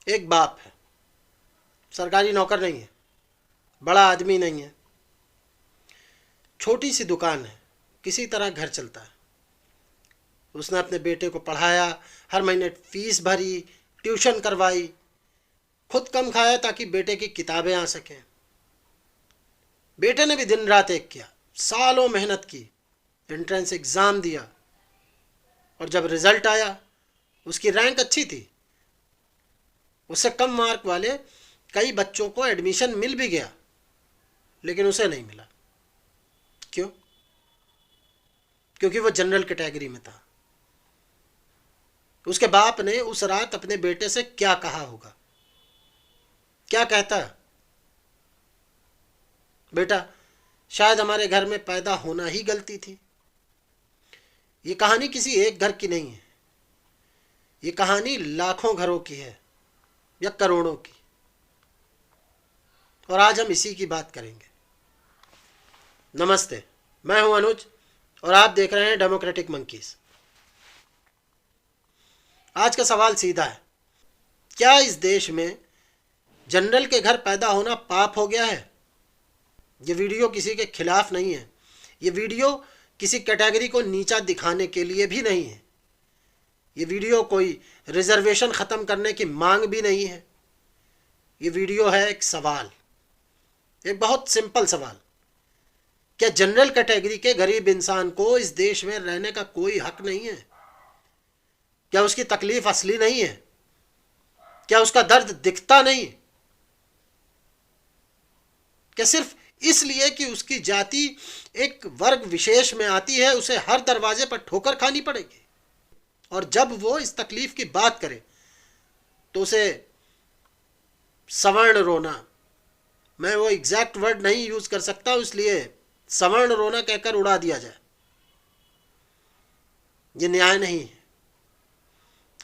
एक बाप है, सरकारी नौकर नहीं है, बड़ा आदमी नहीं है, छोटी सी दुकान है, किसी तरह घर चलता है। उसने अपने बेटे को पढ़ाया, हर महीने फीस भरी, ट्यूशन करवाई, खुद कम खाया ताकि बेटे की किताबें आ सकें। बेटे ने भी दिन रात एक किया, सालों मेहनत की, एंट्रेंस एग्ज़ाम दिया, और जब रिजल्ट आया उसकी रैंक अच्छी थी। उससे कम मार्क वाले कई बच्चों को एडमिशन मिल भी गया, लेकिन उसे नहीं मिला। क्यों? क्योंकि वो जनरल कैटेगरी में था। उसके बाप ने उस रात अपने बेटे से क्या कहा होगा? क्या कहता? बेटा, शायद हमारे घर में पैदा होना ही गलती थी। ये कहानी किसी एक घर की नहीं है, ये कहानी लाखों घरों की है, या करोड़ों की। और आज हम इसी की बात करेंगे। नमस्ते, मैं हूं अनुज और आप देख रहे हैं डेमोक्रेटिक मंकीज। आज का सवाल सीधा है, क्या इस देश में जनरल के घर पैदा होना पाप हो गया है? ये वीडियो किसी के खिलाफ नहीं है, ये वीडियो किसी कैटेगरी को नीचा दिखाने के लिए भी नहीं है, ये वीडियो कोई रिजर्वेशन ख़त्म करने की मांग भी नहीं है। ये वीडियो है एक सवाल, एक बहुत सिंपल सवाल। क्या जनरल कैटेगरी के गरीब इंसान को इस देश में रहने का कोई हक नहीं है? क्या उसकी तकलीफ असली नहीं है? क्या उसका दर्द दिखता नहीं? क्या सिर्फ इसलिए कि उसकी जाति एक वर्ग विशेष में आती है उसे हर दरवाजे पर ठोकर खानी पड़ेगी? और जब वो इस तकलीफ की बात करे तो उसे सवर्ण रोना, मैं वो एग्जैक्ट वर्ड नहीं यूज कर सकता, इसलिए सवर्ण रोना कहकर उड़ा दिया जाए? ये न्याय नहीं है।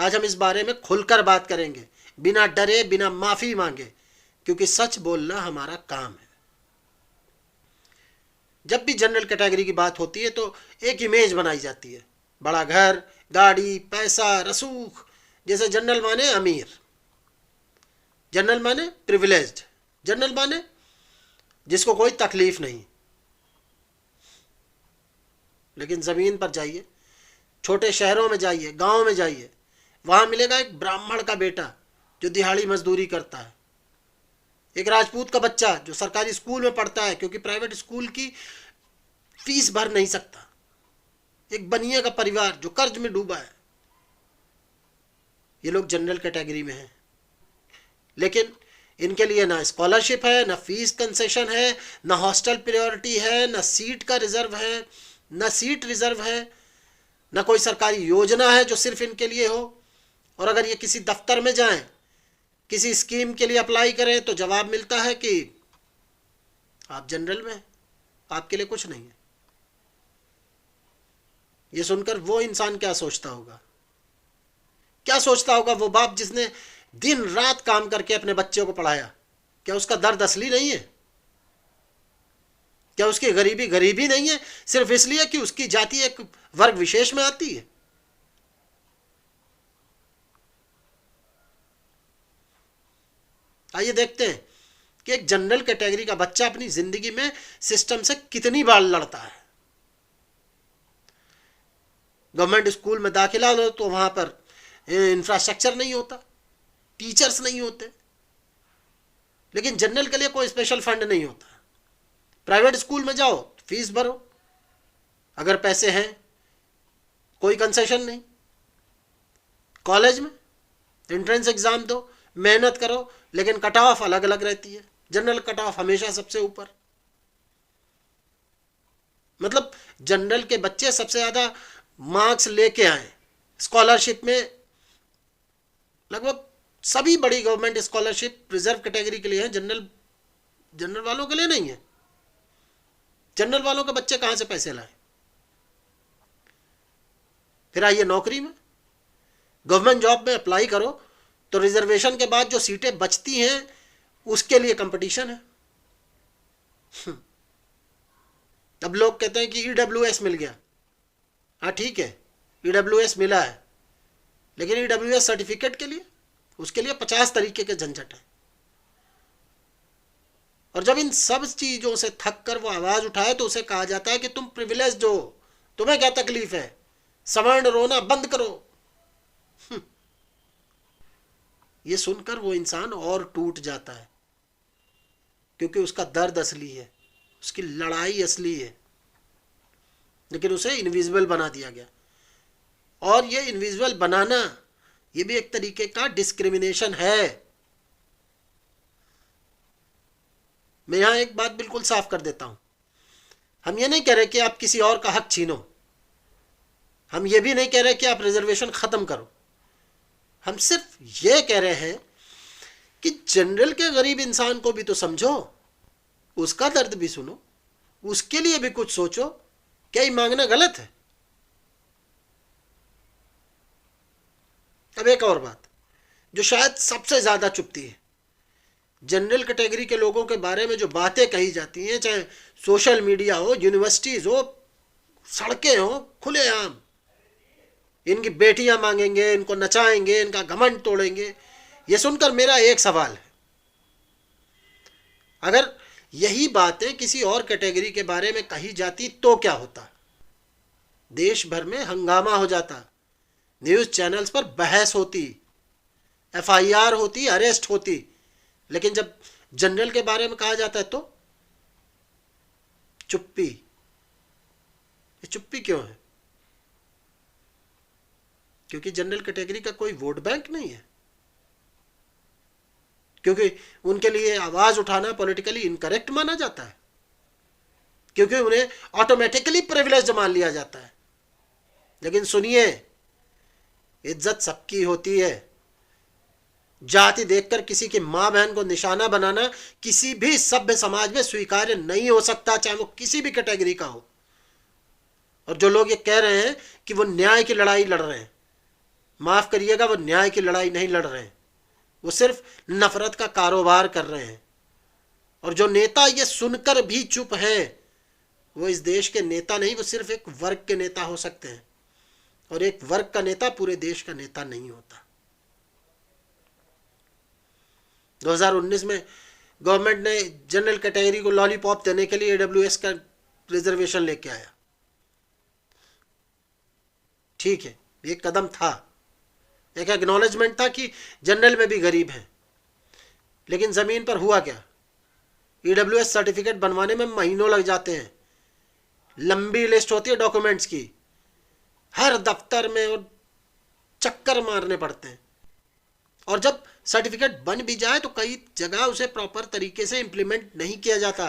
आज हम इस बारे में खुलकर बात करेंगे, बिना डरे, बिना माफी मांगे, क्योंकि सच बोलना हमारा काम है। जब भी जनरल कैटेगरी की बात होती है तो एक इमेज बनाई जाती है, बड़ा घर, गाड़ी, पैसा, रसूख। जैसे जनरल माने अमीर, जनरल माने प्रिविलेज्ड, जनरल माने जिसको कोई तकलीफ नहीं। लेकिन ज़मीन पर जाइए, छोटे शहरों में जाइए, गांव में जाइए, वहां मिलेगा एक ब्राह्मण का बेटा जो दिहाड़ी मजदूरी करता है, एक राजपूत का बच्चा जो सरकारी स्कूल में पढ़ता है क्योंकि प्राइवेट स्कूल की फीस भर नहीं सकता, एक बनिए का परिवार जो कर्ज में डूबा है। ये लोग जनरल कैटेगरी में हैं, लेकिन इनके लिए ना स्कॉलरशिप है, ना फीस कंसेशन है, ना हॉस्टल प्रायोरिटी है, ना सीट का रिजर्व है, ना सीट रिजर्व है, ना कोई सरकारी योजना है जो सिर्फ इनके लिए हो। और अगर ये किसी दफ्तर में जाएं, किसी स्कीम के लिए अप्लाई करें तो जवाब मिलता है कि आप जनरल में, आपके लिए कुछ नहीं है। ये सुनकर वो इंसान क्या सोचता होगा? क्या सोचता होगा वो बाप जिसने दिन रात काम करके अपने बच्चे को पढ़ाया? क्या उसका दर्द असली नहीं है? क्या उसकी गरीबी गरीबी नहीं है सिर्फ इसलिए कि उसकी जाति एक वर्ग विशेष में आती है? आइए देखते हैं कि एक जनरल कैटेगरी का बच्चा अपनी जिंदगी में सिस्टम से कितनी बार लड़ता है। गवर्नमेंट स्कूल में दाखिला लो तो वहां पर इंफ्रास्ट्रक्चर नहीं होता, टीचर्स नहीं होते, लेकिन जनरल के लिए कोई स्पेशल फंड नहीं होता। प्राइवेट स्कूल में जाओ, फीस भरो, अगर पैसे हैं कोई कंसेशन नहीं। कॉलेज में एंट्रेंस एग्जाम दो, मेहनत करो, लेकिन कट ऑफ अलग अलग रहती है। जनरल कट ऑफ हमेशा सबसे ऊपर। मतलब जनरल के बच्चे सबसे ज्यादा मार्क्स लेके आए। स्कॉलरशिप में लगभग सभी बड़ी गवर्नमेंट स्कॉलरशिप रिजर्व कैटेगरी के लिए है, जनरल वालों के लिए नहीं है। जनरल वालों के बच्चे कहां से पैसे लाए? फिर आइए नौकरी में, गवर्नमेंट जॉब में अप्लाई करो तो रिजर्वेशन के बाद जो सीटें बचती हैं उसके लिए कंपटीशन है। अब लोग कहते हैं कि ईडब्ल्यूएस मिल गया। हाँ ठीक है, ईडब्ल्यूएस मिला है, लेकिन ईडब्ल्यूएस सर्टिफिकेट के लिए, उसके लिए 50 तरीके के झंझट हैं। और जब इन सब चीजों से थक कर वो आवाज उठाए तो उसे कहा जाता है कि तुम प्रिविलेज्ड हो, तुम्हें क्या तकलीफ है, सवर्ण रोना बंद करो। ये सुनकर वो इंसान और टूट जाता है, क्योंकि उसका दर्द असली है, उसकी लड़ाई असली है, लेकिन उसे इनविजिबल बना दिया गया। और ये इनविजिबल बनाना, ये भी एक तरीके का डिस्क्रिमिनेशन है। मैं यहां एक बात बिल्कुल साफ कर देता हूं, हम ये नहीं कह रहे कि आप किसी और का हक छीनो, हम ये भी नहीं कह रहे कि आप रिजर्वेशन खत्म करो। हम सिर्फ ये कह रहे हैं कि जनरल के गरीब इंसान को भी तो समझो, उसका दर्द भी सुनो, उसके लिए भी कुछ सोचो। क्या ये मांगना गलत है? अब एक और बात जो शायद सबसे ज्यादा चुभती है, जनरल कैटेगरी के लोगों के बारे में जो बातें कही जाती हैं, चाहे सोशल मीडिया हो, यूनिवर्सिटीज हो, सड़कें हो, खुलेआम इनकी बेटियां मांगेंगे, इनको नचाएंगे, इनका घमंड तोड़ेंगे। ये सुनकर मेरा एक सवाल है, अगर यही बातें किसी और कैटेगरी के बारे में कही जाती तो क्या होता? देश भर में हंगामा हो जाता, न्यूज चैनल्स पर बहस होती, एफआईआर होती, अरेस्ट होती। लेकिन जब जनरल के बारे में कहा जाता है तो चुप्पी। ये चुप्पी क्यों है? क्योंकि जनरल कैटेगरी का कोई वोट बैंक नहीं है, क्योंकि उनके लिए आवाज उठाना पॉलिटिकली इनकरेक्ट माना जाता है, क्योंकि उन्हें ऑटोमेटिकली प्रिविलेज मान लिया जाता है। लेकिन सुनिए, इज्जत सबकी होती है। जाति देखकर किसी की मां बहन को निशाना बनाना किसी भी सभ्य समाज में स्वीकार्य नहीं हो सकता, चाहे वो किसी भी कैटेगरी का हो। और जो लोग ये कह रहे हैं कि वो न्याय की लड़ाई लड़ रहे हैं, माफ करिएगा, वो न्याय की लड़ाई नहीं लड़ रहे हैं, वो सिर्फ नफरत का कारोबार कर रहे हैं। और जो नेता ये सुनकर भी चुप है, वो इस देश के नेता नहीं, वो सिर्फ एक वर्ग के नेता हो सकते हैं। और एक वर्ग का नेता पूरे देश का नेता नहीं होता। 2019 में गवर्नमेंट ने जनरल कैटेगरी को लॉलीपॉप देने के लिए AWS का रिजर्वेशन लेके आया। ठीक है, ये कदम था, एक एक्नॉलेजमेंट था कि जनरल में भी गरीब हैं। लेकिन जमीन पर हुआ क्या? EWS सर्टिफिकेट बनवाने में महीनों लग जाते हैं, लंबी लिस्ट होती है डॉक्यूमेंट्स की, हर दफ्तर में और चक्कर मारने पड़ते हैं। और जब सर्टिफिकेट बन भी जाए तो कई जगह उसे प्रॉपर तरीके से इंप्लीमेंट नहीं किया जाता।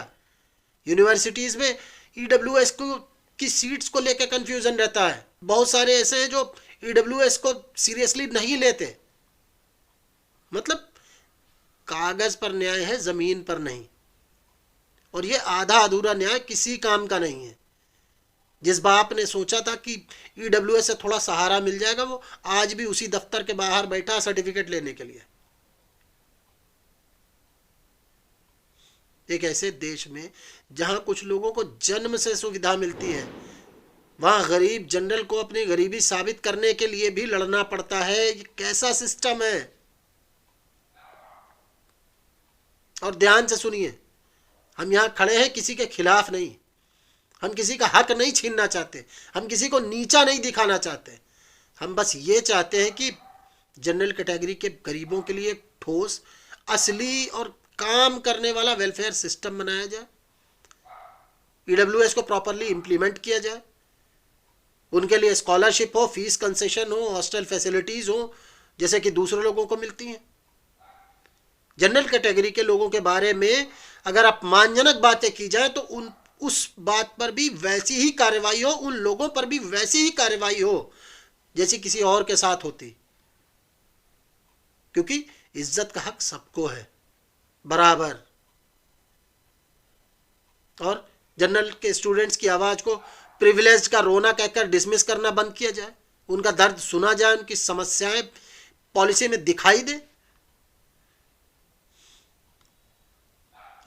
यूनिवर्सिटीज में EWS की सीट्स को लेकर कंफ्यूजन रहता है। बहुत सारे ऐसे हैं जो EWS को सीरियसली नहीं लेते। मतलब कागज पर न्याय है, जमीन पर नहीं। और ये आधा अधूरा न्याय किसी काम का नहीं है। जिस बाप ने सोचा था कि EWS से थोड़ा सहारा मिल जाएगा, वो आज भी उसी दफ्तर के बाहर बैठा सर्टिफिकेट लेने के लिए। एक ऐसे देश में जहां कुछ लोगों को जन्म से सुविधा मिलती है, वहां गरीब जनरल को अपनी गरीबी साबित करने के लिए भी लड़ना पड़ता है। ये कैसा सिस्टम है? और ध्यान से सुनिए, हम यहां खड़े हैं किसी के खिलाफ नहीं, हम किसी का हक नहीं छीनना चाहते, हम किसी को नीचा नहीं दिखाना चाहते। हम बस ये चाहते हैं कि जनरल कैटेगरी के गरीबों के लिए ठोस, असली और काम करने वाला वेलफेयर सिस्टम बनाया जाए, EWS को प्रॉपरली इंप्लीमेंट किया जाए, उनके लिए स्कॉलरशिप हो, फीस कंसेशन हो, हॉस्टल फैसिलिटीज हो, जैसे कि दूसरे लोगों को मिलती हैं। जनरल कैटेगरी के लोगों के बारे में अगर अपमानजनक बातें की जाए तो उस बात पर भी वैसी ही कार्रवाई हो, उन लोगों पर भी वैसी ही कार्रवाई हो जैसी किसी और के साथ होती। क्योंकि इज्जत का हक सबको है बराबर। और जनरल के स्टूडेंट्स की आवाज को प्रिविलेज का रोना कहकर डिसमिस करना बंद किया जाए, उनका दर्द सुना जाए, उनकी समस्याएं पॉलिसी में दिखाई दे।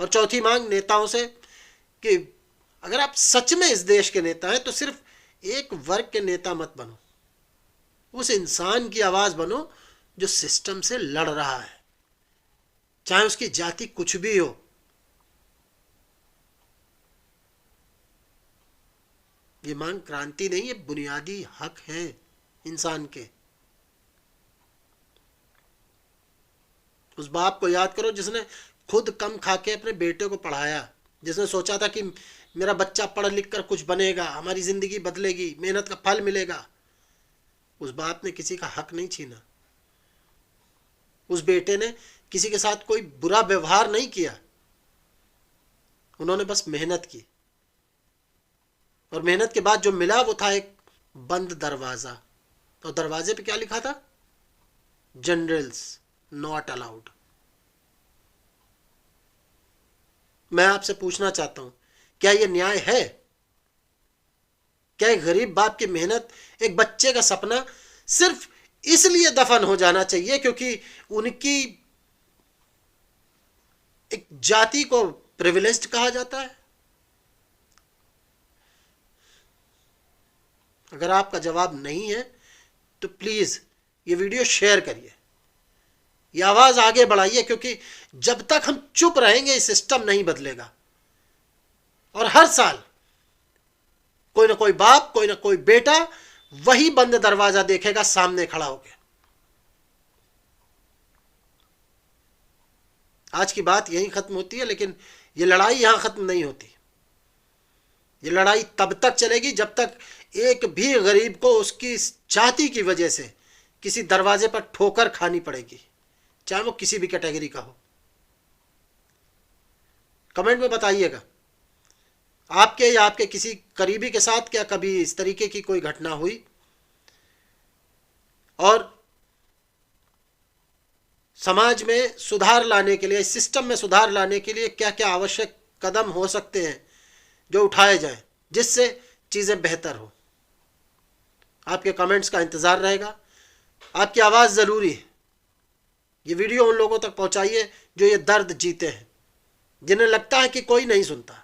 और चौथी मांग नेताओं से कि अगर आप सच में इस देश के नेता हैं तो सिर्फ एक वर्ग के नेता मत बनो, उस इंसान की आवाज बनो जो सिस्टम से लड़ रहा है, चाहे उसकी जाति कुछ भी हो। ये मांग क्रांति नहीं, ये बुनियादी हक है इंसान के। उस बाप को याद करो जिसने खुद कम खा के अपने बेटे को पढ़ाया, जिसने सोचा था कि मेरा बच्चा पढ़ लिख कर कुछ बनेगा, हमारी जिंदगी बदलेगी, मेहनत का फल मिलेगा। उस बाप ने किसी का हक नहीं छीना। उस बेटे ने किसी के साथ कोई बुरा व्यवहार नहीं किया। उन्होंने बस मेहनत की, और मेहनत के बाद जो मिला वो था एक बंद दरवाजा। और दरवाजे पे क्या लिखा था? Generals not allowed. मैं आपसे पूछना चाहता हूं, क्या यह न्याय है? क्या एक गरीब बाप की मेहनत, एक बच्चे का सपना सिर्फ इसलिए दफन हो जाना चाहिए क्योंकि उनकी एक जाति को प्रिविलेज्ड कहा जाता है? अगर आपका जवाब नहीं है तो प्लीज ये वीडियो शेयर करिए, ये आवाज आगे बढ़ाइए, क्योंकि जब तक हम चुप रहेंगे ये सिस्टम नहीं बदलेगा। और हर साल कोई ना कोई बाप, कोई ना कोई बेटा वही बंद दरवाजा देखेगा सामने खड़ा होकर। आज की बात यहीं खत्म होती है, लेकिन ये लड़ाई यहां खत्म नहीं होती। ये लड़ाई तब तक चलेगी जब तक एक भी गरीब को उसकी जाति की वजह से किसी दरवाजे पर ठोकर खानी पड़ेगी, चाहे वो किसी भी कैटेगरी का हो। कमेंट में बताइएगा, आपके या आपके किसी करीबी के साथ क्या कभी इस तरीके की कोई घटना हुई? और समाज में सुधार लाने के लिए, इस सिस्टम में सुधार लाने के लिए क्या क्या आवश्यक कदम हो सकते हैं जो उठाए जाएं, जिससे चीजें बेहतर हो? आपके कमेंट्स का इंतजार रहेगा। आपकी आवाज जरूरी है। ये वीडियो उन लोगों तक पहुंचाइए जो ये दर्द जीते हैं, जिन्हें लगता है कि कोई नहीं सुनता।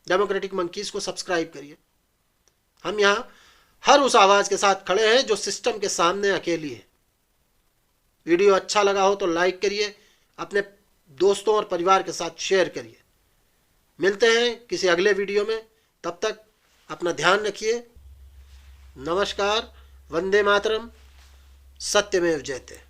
डेमोक्रेटिक मंकीज को सब्सक्राइब करिए। हम यहां हर उस आवाज के साथ खड़े हैं जो सिस्टम के सामने अकेली है। वीडियो अच्छा लगा हो तो लाइक करिए, अपने दोस्तों और परिवार के साथ शेयर करिए। मिलते हैं किसी अगले वीडियो में, तब तक अपना ध्यान रखिए। नमस्कार, वंदे मातरम, सत्यमेव जयते।